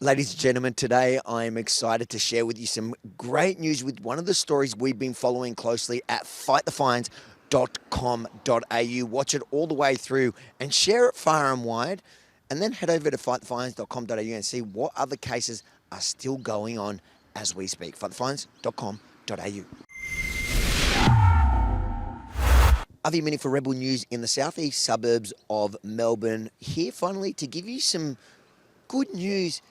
Ladies and gentlemen, today I'm excited to share with you some great news with one of the stories we've been following closely at fightthefines.com.au. Watch it all the way through and share it far and wide, and then head over to fightthefines.com.au and see what other cases are still going on as we speak. fightthefines.com.au. Other Yemini for Rebel News in the southeast suburbs of Melbourne, here finally to give you some good news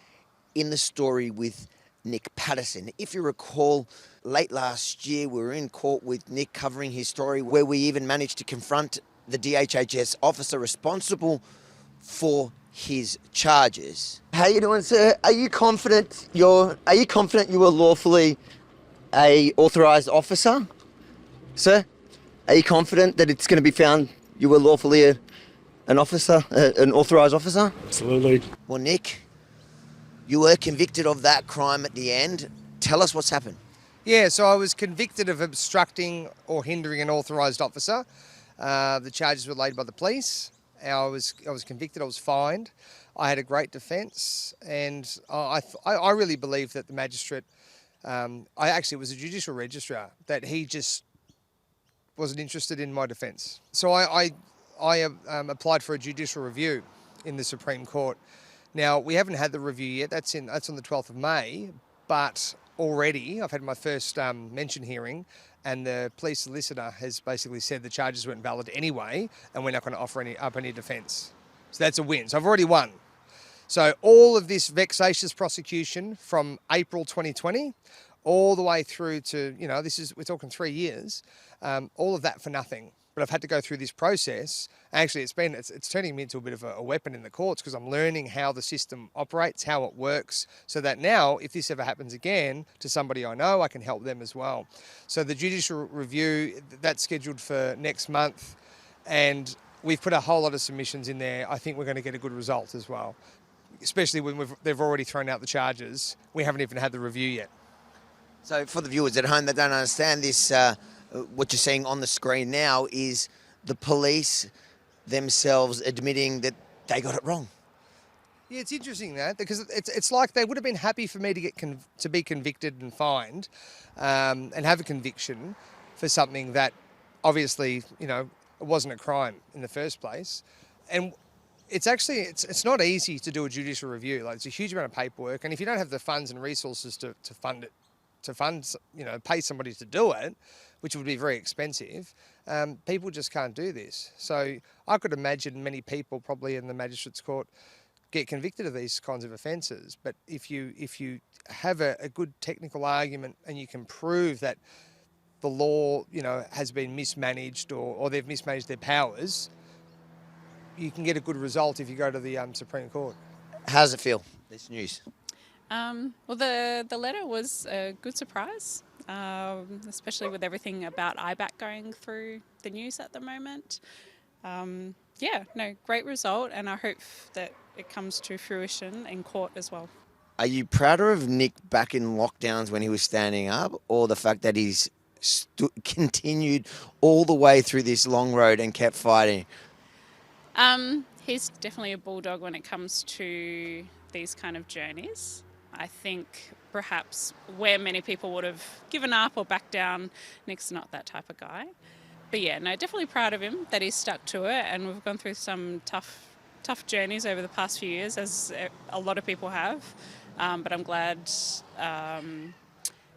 in the story with Nick Patterson. If you recall, late last year we were in court with Nick covering his story, where we even managed to confront the DHHS officer responsible for his charges. How you doing, sir? Are you confident you were lawfully a authorised officer, sir? Are you confident that it's going to be found you were lawfully an officer, an authorised officer? Absolutely. Well, Nick, you were convicted of that crime at the end. Tell us what's happened. Yeah, so I was convicted of obstructing or hindering an authorised officer. The charges were laid by the police. I was convicted. I was fined. I had a great defence, and I really believe that the magistrate, it was a judicial registrar, that he just wasn't interested in my defence. So I applied for a judicial review in the Supreme Court. Now, we haven't had the review yet. That's on the 12th of May, but already I've had my first mention hearing, and the police solicitor has basically said the charges weren't valid anyway, and we're not going to offer any defence. So that's a win. So I've already won. So all of this vexatious prosecution from April 2020 all the way through to, we're talking 3 years, all of that for nothing. But I've had to go through this process. Actually, it's turning me into a bit of a weapon in the courts, because I'm learning how the system operates, how it works, so that now, if this ever happens again to somebody I know, I can help them as well. So the judicial review, that's scheduled for next month, and we've put a whole lot of submissions in there. I think we're going to get a good result as well, especially when they've already thrown out the charges. We haven't even had the review yet. So for the viewers at home that don't understand this, what you're seeing on the screen now is the police themselves admitting that they got it wrong. Yeah, it's interesting that, because it's like they would have been happy for me to be convicted and fined, and have a conviction for something that obviously, it wasn't a crime in the first place. And it's actually, it's not easy to do a judicial review. Like, it's a huge amount of paperwork, and if you don't have the funds and resources to fund it, pay somebody to do it, which would be very expensive, people just can't do this. So I could imagine many people probably in the magistrate's court get convicted of these kinds of offences. But if you have a good technical argument and you can prove that the law, has been mismanaged or they've mismanaged their powers, you can get a good result if you go to the Supreme Court. How does it feel, this news? Well, the letter was a good surprise, especially with everything about IBAC going through the news at the moment. Great result, and I hope that it comes to fruition in court as well. Are you prouder of Nick back in lockdowns when he was standing up, or the fact that he's continued all the way through this long road and kept fighting? He's definitely a bulldog when it comes to these kind of journeys. I think perhaps where many people would have given up or backed down, Nick's not that type of guy. But yeah, no, definitely proud of him that he's stuck to it, and we've gone through some tough journeys over the past few years, as a lot of people have. But I'm glad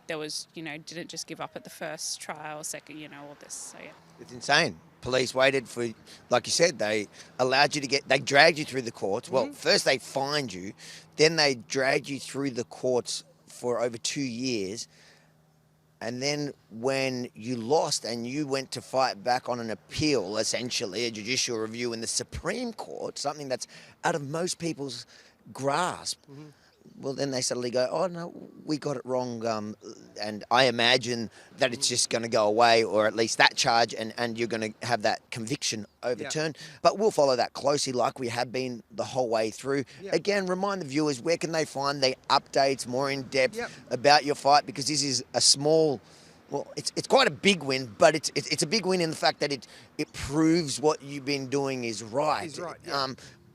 there was, didn't just give up at the first trial, second, all this. So yeah. It's insane. Police waited for, like you said, they allowed you they dragged you through the courts. Well, first they fined you, then they dragged you through the courts for over 2 years. And then when you lost and you went to fight back on an appeal, essentially a judicial review in the Supreme Court, something that's out of most people's grasp, well, then they suddenly go, oh, no, we got it wrong. And I imagine that it's just going to go away, or at least that charge, and you're going to have that conviction overturned. Yeah. But we'll follow that closely like we have been the whole way through. Yeah. Again, remind the viewers, where can they find the updates more in depth about your fight? Because this is a small... Well, it's quite a big win, but it's a big win in the fact that it proves what you've been doing is right. Is right, yeah.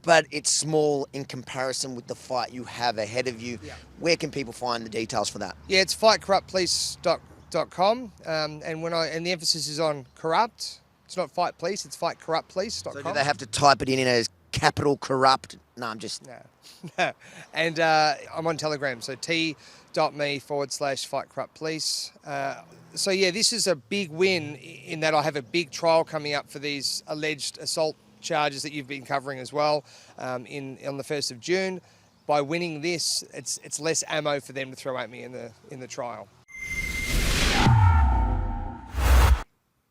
but it's small in comparison with the fight you have ahead of you. Yeah. Where can people find the details for that? Yeah, it's fightcorruptpolice.com, and the emphasis is on corrupt. It's not fight police, it's fightcorruptpolice.com. So do they have to type it in as capital corrupt? No, I'm just... No. And I'm on Telegram, so t.me/fightcorruptpolice. So yeah, this is a big win in that I have a big trial coming up for these alleged assault charges that you've been covering as well on the 1st of June. By winning this, it's less ammo for them to throw at me in the trial.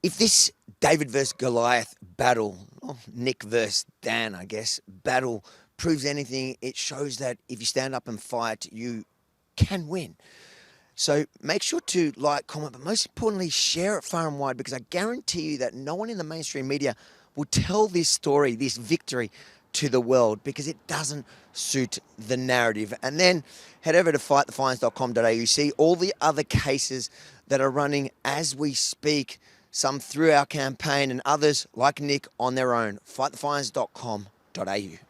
If this David versus Goliath battle, or Nick versus Dan, I guess, battle proves anything, it shows that if you stand up and fight, you can win. So make sure to like, comment, but most importantly, share it far and wide, because I guarantee you that no one in the mainstream media will tell this story, this victory, to the world, because it doesn't suit the narrative. And then head over to fightthefines.com.au, see all the other cases that are running as we speak, some through our campaign and others like Nick on their own. fightthefines.com.au.